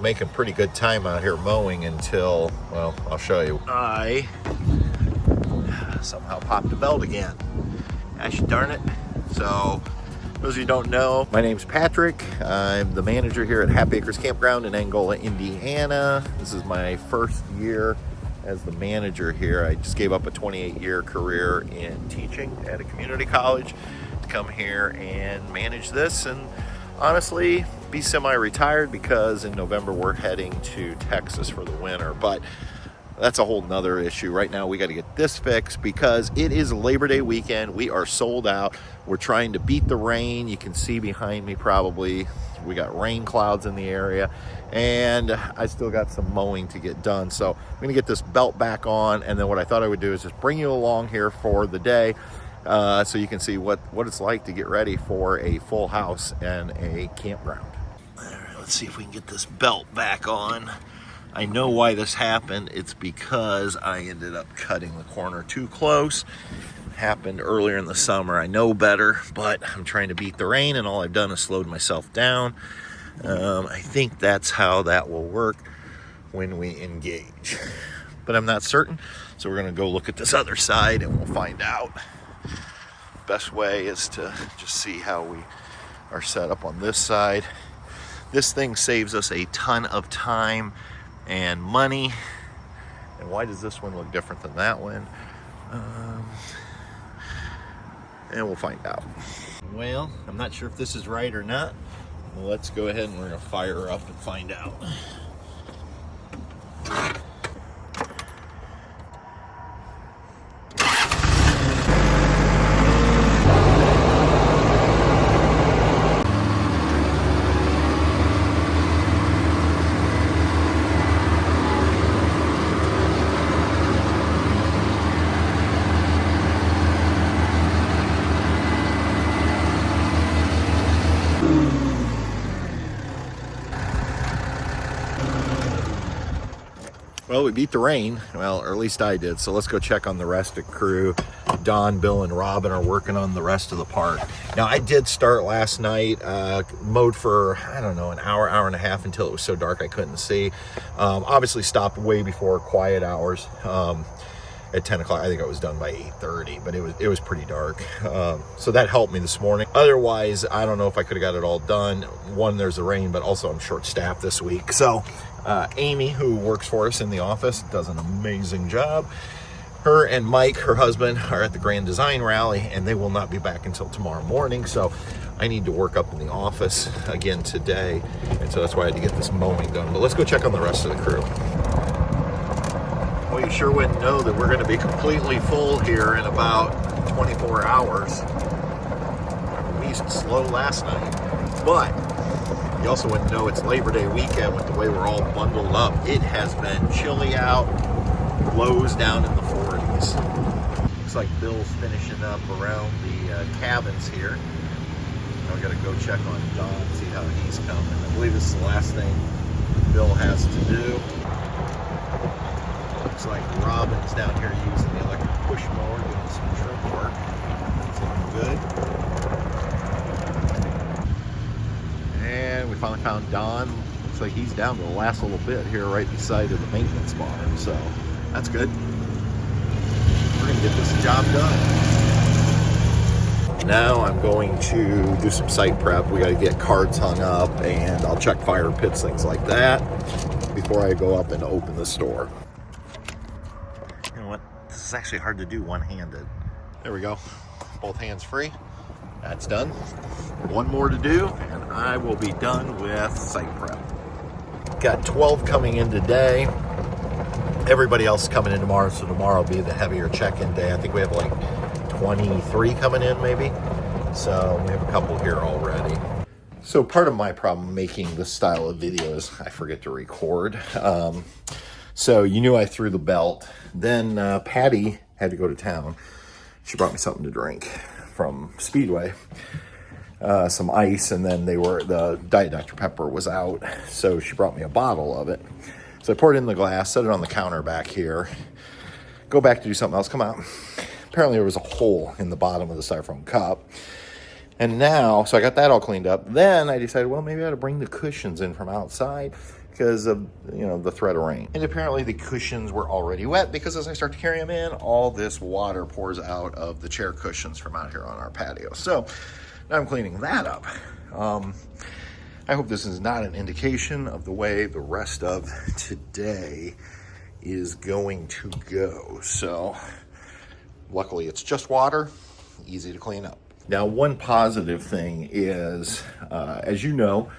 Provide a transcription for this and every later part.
making pretty good time out here mowing until, well, I'll show you. I somehow popped the belt again. Gosh darn it. So, those of you who don't know, my name's Patrick. I'm the manager here at Happy Acres Campground in Angola, Indiana. This is my first year as the manager here. I just gave up a 28-year career in teaching at a community college to come here and manage this, and honestly be semi-retired, because in November we're heading to Texas for the winter. But that's a whole nother issue. Right now we got to get this fixed because it is Labor Day weekend. We are sold out. We're trying to beat the rain. You can see behind me probably we got rain clouds in the area, and I still got some mowing to get done. So I'm gonna get this belt back on, and then what I thought I would do is just bring you along here for the day, so you can see what it's like to get ready for a full house and a campground. All right, let's see if we can get this belt back on. I know why this happened. It's because I ended up cutting the corner too close. It happened earlier in the summer. I know better, but I'm trying to beat the rain, and all I've done is slowed myself down. I think that's how that will work when we engage, but I'm not certain. So we're gonna go look at this other side and we'll find out. Best way is to just see how we are set up on this side. This thing saves us a ton of time and money. And why does this one look different than that one? And we'll find out. Well, I'm not sure if this is right or not. Well, let's go ahead and we're gonna fire her up and find out. Well, we beat the rain, well, or at least I did, so let's go check on the rest of the crew. Don, Bill, and Robin are working on the rest of the park. Now, I did start last night, mowed for, I don't know, an hour and a half until it was so dark I couldn't see. Obviously stopped way before quiet hours. At 10 o'clock, I think I was done by 8:30, but it was pretty dark. So that helped me this morning. Otherwise, I don't know if I could have got it all done. One, there's the rain, but also I'm short-staffed this week. So Amy, who works for us in the office, does an amazing job. Her and Mike, her husband, are at the Grand Design Rally, and they will not be back until tomorrow morning. So I need to work up in the office again today, and so that's why I had to get this mowing done. But let's go check on the rest of the crew. Well, you sure wouldn't know that we're going to be completely full here in about 24 hours. We used to slow last night, but you also wouldn't know it's Labor Day weekend with the way we're all bundled up. It has been chilly out, lows down in the 40s. Looks like Bill's finishing up around the cabins here. Now we got to go check on Don, see how he's coming. I believe this is the last thing Bill has to do. Looks like Robin's down here using the electric push mower, doing some trim work. It's looking good. And we finally found Don. Looks like he's down to the last little bit here right beside of the maintenance barn, so that's good. We're gonna get this job done. Now I'm going to do some site prep. We gotta get cards hung up, and I'll check fire pits, things like that, before I go up and open the store. This is actually hard to do one-handed. There we go. Both hands free. That's done. One more to do, and I will be done with site prep. Got 12 coming in today. Everybody else is coming in tomorrow, so tomorrow will be the heavier check-in day. I think we have like 23 coming in, maybe. So we have a couple here already. So part of my problem making this style of video is I forget to record. So you knew I threw the belt. Then Patty had to go to town. She brought me something to drink from Speedway, some ice, and then the Diet Dr. Pepper was out, so she brought me a bottle of it. So I poured it in the glass, set it on the counter back here, go back to do something else, come out. Apparently there was a hole in the bottom of the styrofoam cup. And now, so I got that all cleaned up. Then I decided, well, maybe I ought to bring the cushions in from outside. because of, you know, the threat of rain. And apparently the cushions were already wet because as I start to carry them in, all this water pours out of the chair cushions from out here on our patio. So now I'm cleaning that up. I hope this is not an indication of the way the rest of today is going to go. So luckily it's just water, easy to clean up. Now, one positive thing is, as you know,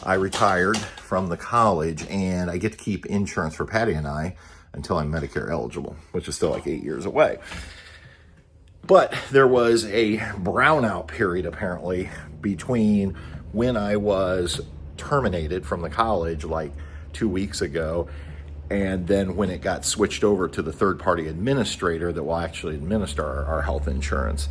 I retired from the college and I get to keep insurance for Patty and I until I'm Medicare eligible, which is still like 8 years away. But there was a brownout period apparently between when I was terminated from the college like 2 weeks ago and then when it got switched over to the third-party administrator that will actually administer our health insurance.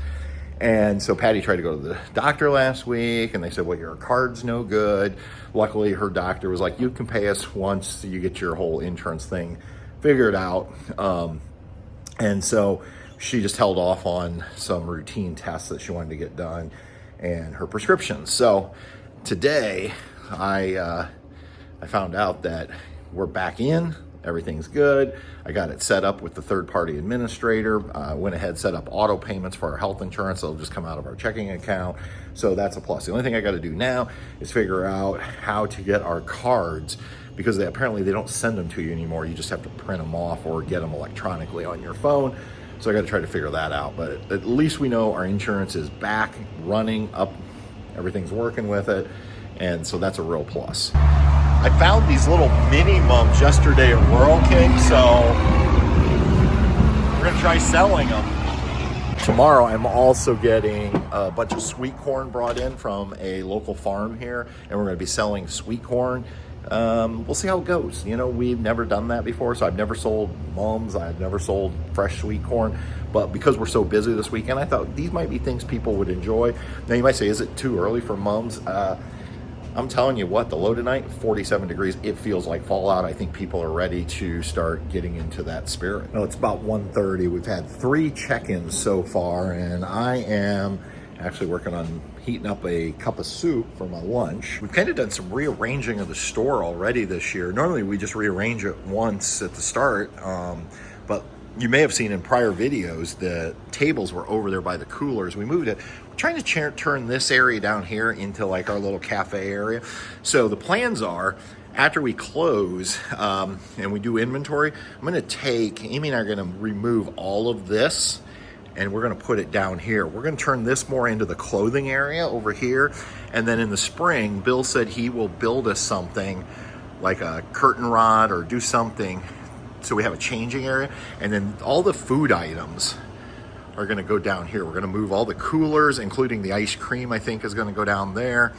And so Patty tried to go to the doctor last week and they said, well, your card's no good. Luckily, her doctor was like, you can pay us once you get your whole insurance thing figured out. And so she just held off on some routine tests that she wanted to get done and her prescriptions. So today I found out that we're back in. Everything's good. I got it set up with the third-party administrator. Went ahead, set up auto payments for our health insurance. They'll just come out of our checking account. So that's a plus. The only thing I got to do now is figure out how to get our cards because apparently they don't send them to you anymore. You just have to print them off or get them electronically on your phone. So I got to try to figure that out. But at least we know our insurance is back, running up. Everything's working with it. And so that's a real plus. I found these little mini mums yesterday at Rural King, so we're gonna try selling them. Tomorrow I'm also getting a bunch of sweet corn brought in from a local farm here, and we're gonna be selling sweet corn. We'll see how it goes. You know, we've never done that before, so I've never sold mums, I've never sold fresh sweet corn, but because we're so busy this weekend, I thought these might be things people would enjoy. Now you might say, is it too early for mums? I'm telling you what, the low tonight, 47 degrees, it feels like fall out. I think people are ready to start getting into that spirit. No, it's about 1:30. We've had 3 check-ins so far, and I am actually working on heating up a cup of soup for my lunch. We've kind of done some rearranging of the store already this year. Normally we just rearrange it once at the start, but you may have seen in prior videos the tables were over there by the coolers. We moved it. We're trying to turn this area down here into like our little cafe area. So the plans are, after we close and we do inventory, I'm gonna take, Amy and I are gonna remove all of this and we're gonna put it down here. We're gonna turn this more into the clothing area over here. And then in the spring, Bill said he will build us something like a curtain rod or do something so we have a changing area, and then all the food items are gonna go down here. We're gonna move all the coolers, including the ice cream, I think is gonna go down there.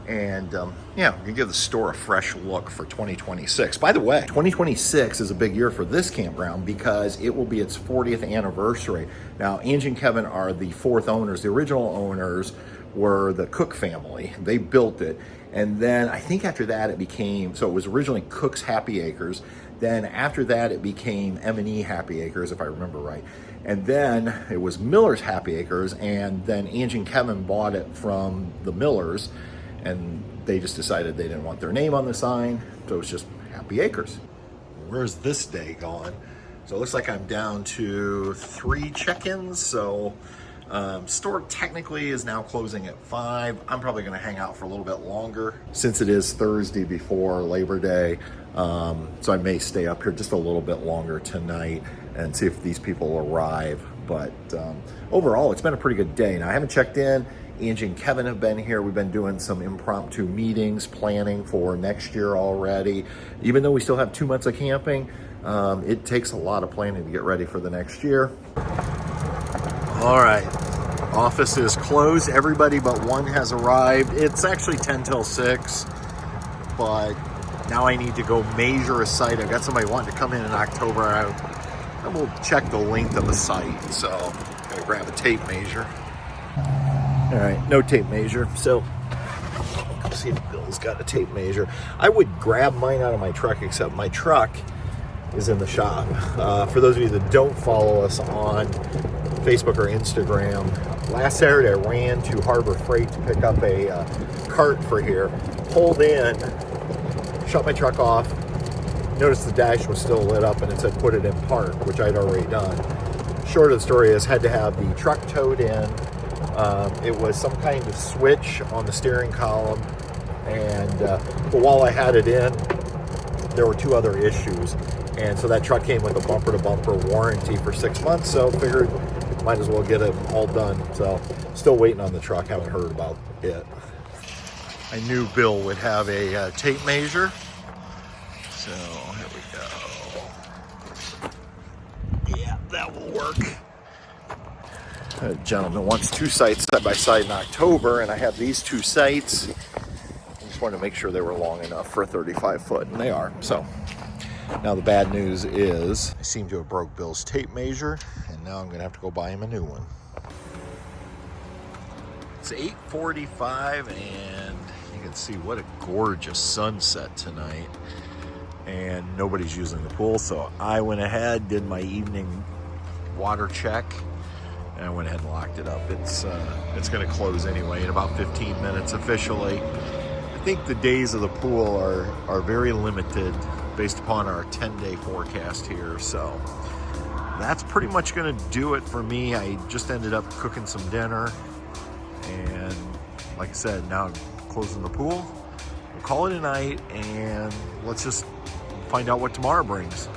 And yeah, we're gonna give the store a fresh look for 2026. By the way, 2026 is a big year for this campground because it will be its 40th anniversary. Now, Angie and Kevin are the 4th owners. The original owners were the Cook family. They built it. And then I think after that it became, so it was originally Cook's Happy Acres. Then after that, it became M&E Happy Acres, if I remember right. And then it was Miller's Happy Acres, and then Angie and Kevin bought it from the Millers, and they just decided they didn't want their name on the sign, so it's just Happy Acres. Where's this day gone? So it looks like I'm down to 3 check-ins, so store technically is now closing at 5. I'm probably gonna hang out for a little bit longer since it is Thursday before Labor Day. So I may stay up here just a little bit longer tonight and see if these people arrive. But overall, it's been a pretty good day. Now I haven't checked in. Angie and Kevin have been here. We've been doing some impromptu meetings, planning for next year already. Even though we still have 2 months of camping, it takes a lot of planning to get ready for the next year. All right, office is closed. Everybody but one has arrived. It's actually 10 till 6, but now I need to go measure a site. I've got somebody wanting to come in October. I will check the length of a site, so I'm gonna grab a tape measure. All right, no tape measure, so let's see if Bill's got a tape measure. I would grab mine out of my truck, except my truck is in the shop. For those of you that don't follow us on Facebook or Instagram, last Saturday I ran to Harbor Freight to pick up a cart for here, pulled in, shut my truck off, noticed the dash was still lit up and it said put it in park, which I'd already done. Short of the story is, had to have the truck towed in. It was some kind of switch on the steering column, and but while I had it in, there were 2 other issues, and so that truck came with a bumper-to-bumper warranty for 6 months, so figured might as well get it all done. So still waiting on the truck, haven't heard about it. I knew Bill would have a tape measure, so here we go. Yeah, that will work. A gentleman wants 2 sites side by side in October, and I have these 2 sites. I just wanted to make sure they were long enough for a 35 foot, and they are. So now the bad news is I seem to have broke Bill's tape measure, and now I'm gonna have to go buy him a new one. It's 8:45, and you can see what a gorgeous sunset tonight, and nobody's using the pool, so I went ahead, did my evening water check, and I went ahead and locked it up. It's going to close anyway in about 15 minutes officially. I think the days of the pool are very limited based upon our 10-day forecast here, so that's pretty much going to do it for me. I just ended up cooking some dinner, and like I said, now I'm closing the pool. We'll call it a night, and let's just find out what tomorrow brings.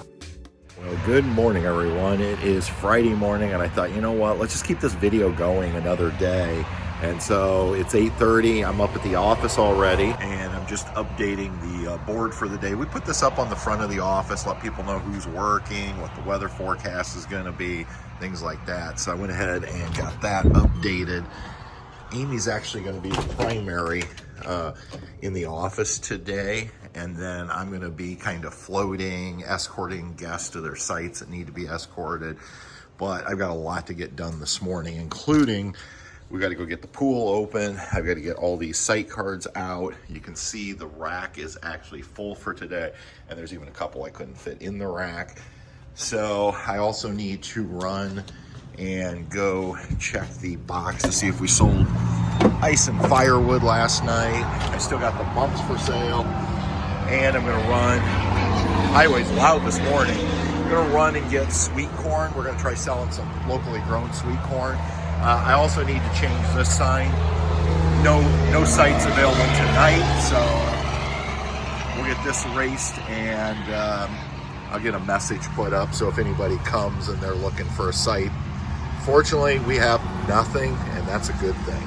Well, good morning, everyone. It is Friday morning, and I thought, you know what, let's just keep this video going another day. And so it's 8:30. I'm up at the office already, and I'm just updating the board for the day. We put this up on the front of the office, let people know who's working, what the weather forecast is going to be, things like that. So I went ahead and got that updated. Amy's actually going to be the primary in the office today, and then I'm going to be kind of floating, escorting guests to their sites that need to be escorted. But I've got a lot to get done this morning, including we got to go get the pool open. I've got to get all these site cards out. You can see the rack is actually full for today, and there's even a couple I couldn't fit in the rack. So I also need to run and go check the box to see if we sold ice and firewood last night. I still got the bumps for sale, and I'm gonna run. Highway's loud this morning. I'm gonna run and get sweet corn. We're gonna try selling some locally grown sweet corn. I also need to change this sign. No sites available tonight, so we'll get this erased, and I'll get a message put up, so if anybody comes and they're looking for a site. Fortunately, we have nothing, and that's a good thing.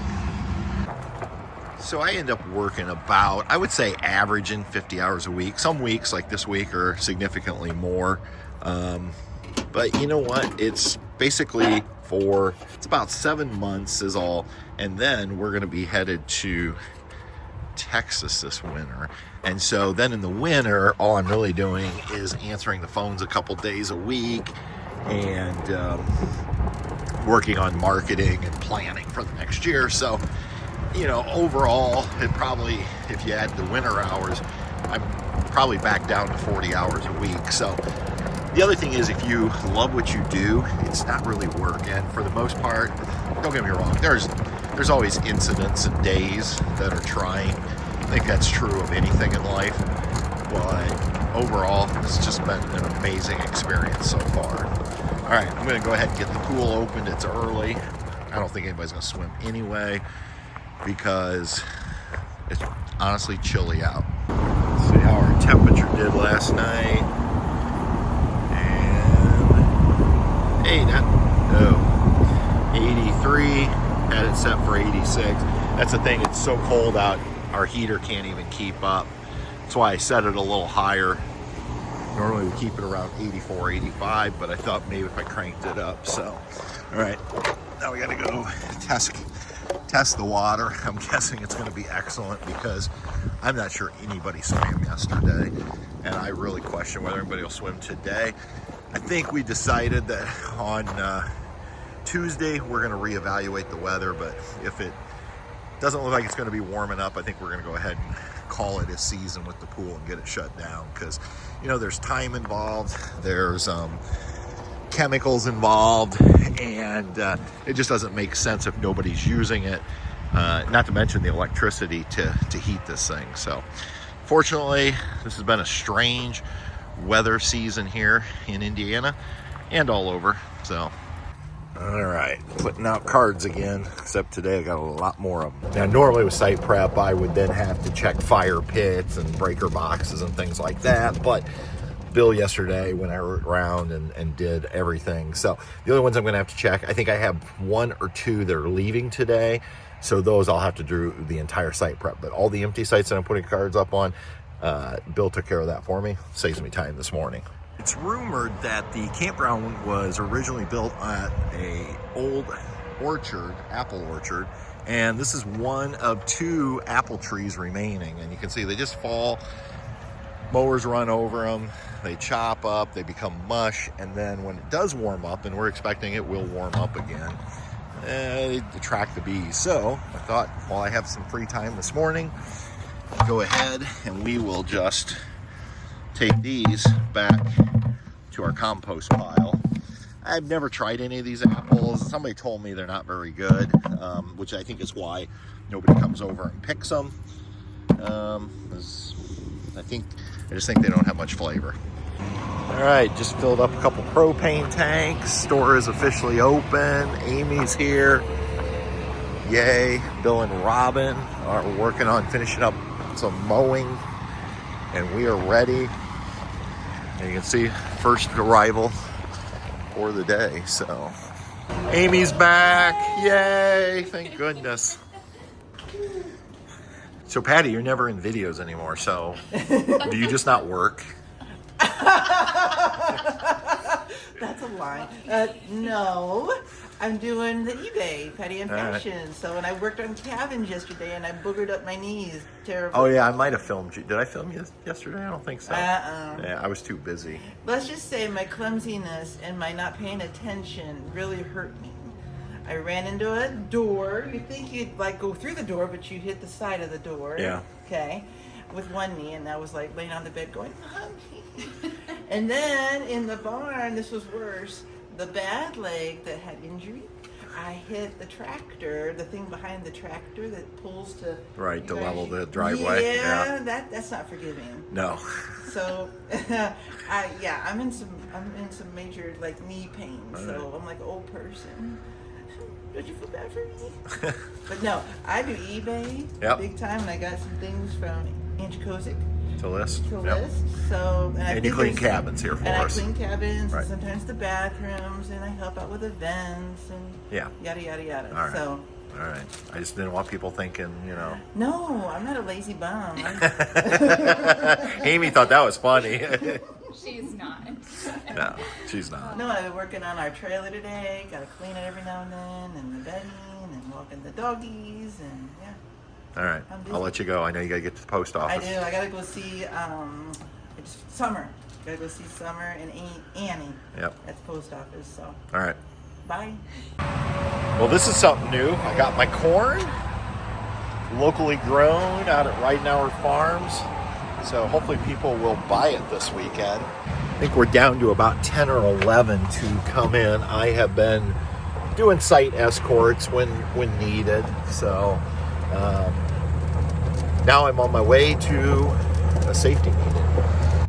So I end up working about, I would say, averaging 50 hours a week. Some weeks, like this week, are significantly more. But you know what? It's basically it's about 7 months is all. And then we're going to be headed to Texas this winter. And so then in the winter, all I'm really doing is answering the phones a couple days a week, and working on marketing and planning for the next year. So, you know, overall, it probably, if you add the winter hours, I'm probably back down to 40 hours a week. So the other thing is, if you love what you do, it's not really work. And for the most part, don't get me wrong, there's always incidents and days that are trying. I think that's true of anything in life. But overall, it's just been an amazing experience so far. All right, I'm going to go ahead and get the pool opened. It's early. I don't think anybody's going to swim anyway, because it's honestly chilly out. Let's see how our temperature did last night. And 83. Had it set for 86. That's the thing. It's so cold out, our heater can't even keep up. That's why I set it a little higher. Normally we keep it around 84, 85, but I thought maybe if I cranked it up. So, all right, now we got to go test the water. I'm guessing it's going to be excellent, because I'm not sure anybody swam yesterday, and I really question whether anybody will swim today. I think we decided that on Tuesday we're going to reevaluate the weather, but if it doesn't look like it's going to be warming up, I think we're going to go ahead and call it a season with the pool and get it shut down, because, you know, there's time involved, there's chemicals involved, and it just doesn't make sense if nobody's using it, not to mention the electricity to heat this thing. So Fortunately, this has been a strange weather season here in Indiana and all over, so. All right, putting out cards again, except today I got a lot more of them. Now, normally with site prep, I would then have to check fire pits and breaker boxes and things like that, but Bill yesterday when I went around and did everything. So the only ones I'm gonna have to check, I think I have 1 or 2 that are leaving today, so those I'll have to do the entire site prep. But all the empty sites that I'm putting cards up on, Bill took care of that for me. Saves me time this morning. It's rumored that the campground was originally built at a old orchard, apple orchard, and this is one of 2 apple trees remaining. And you can see they just fall, mowers run over them, they chop up, they become mush, and then when it does warm up, and we're expecting it will warm up again, they attract the bees. So I thought, while I have some free time this morning, go ahead and we will just take these back to our compost pile. I've never tried any of these apples. Somebody told me they're not very good, which I think is why nobody comes over and picks them. I just think they don't have much flavor. All right, just filled up a couple propane tanks. Store is officially open. Amy's here. Yay. Bill and Robin are working on finishing up some mowing, and we are ready. And you can see first arrival for the day. So Amy's back. Yay, thank goodness. So Patty, you're never in videos anymore, so do you just not work? That's a lie. No, I'm doing the eBay, Patty and Fashion. Right. So when I worked on cabins yesterday and I boogered up my knees, terrible. Oh yeah, I might have filmed you. Did I film you yesterday? I don't think so. Yeah, I was too busy. Let's just say my clumsiness and my not paying attention really hurt me. I ran into a door. You'd think you'd like go through the door, but you hit the side of the door. Yeah. Okay. With one knee, and I was like laying on the bed going, Mommy. And then in the barn, this was worse. The bad leg that had injury, I hit the tractor, the thing behind the tractor that pulls to level the driveway. Yeah. That's not forgiving. No. So, I'm in some major like knee pain. So I'm like old person. Don't you feel bad for me? But no, I do eBay big time, and I got some things from Angie Kozik to list. So, and you clean cabins here for us. I clean cabins, and sometimes the bathrooms, and I help out with events, and yada yada yada. All right. So. All right. I just didn't want people thinking, No, I'm not a lazy bum. Amy thought that was funny. She's not. No, she's not. No, I've been working on our trailer today. Got to clean it every now and then, and the bedding, and walking the doggies, and All right, I'll let you go. I know you got to get to the post office. I do. I got to go see it's Summer. Got to go see Summer and Annie. Yep. At the post office. So. All right. Bye. Well, this is something new. I got my corn locally grown out at Ridenauer Farms. So hopefully people will buy it this weekend. I think we're down to about 10 or 11 to come in. I have been doing site escorts when needed. So now I'm on my way to a safety meeting.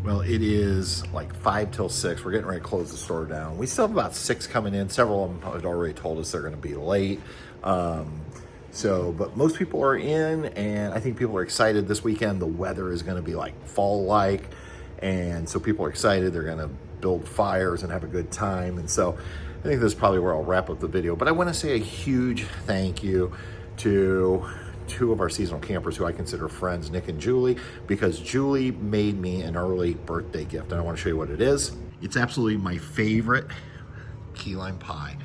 Well, it is like 5 till 6. We're getting ready to close the store down. We still have about 6 coming in. Several of them had already told us they're going to be late. But most people are in, and I think people are excited this weekend. The weather is going to be like fall-like, and so people are excited. They're going to build fires and have a good time. And so I think this is probably where I'll wrap up the video. But I want to say a huge thank you to 2 of our seasonal campers who I consider friends, Nick and Julie, because Julie made me an early birthday gift, and I want to show you what it is. It's absolutely my favorite key lime pie.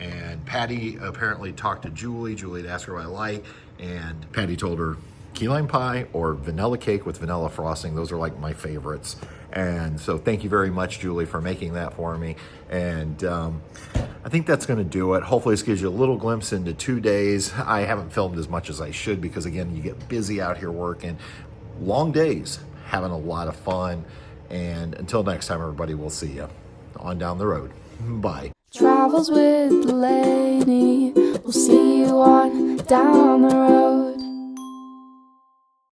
And Patty apparently talked to Julie. Julie had asked her what I like, and Patty told her key lime pie or vanilla cake with vanilla frosting. Those are like my favorites. And so thank you very much, Julie, for making that for me. And I think that's going to do it. Hopefully this gives you a little glimpse into 2 days. I haven't filmed as much as I should because, again, you get busy out here working. Long days, having a lot of fun. And until next time, everybody, we'll see you on down the road. Bye. Travels with Delaney. We'll see you on down the road.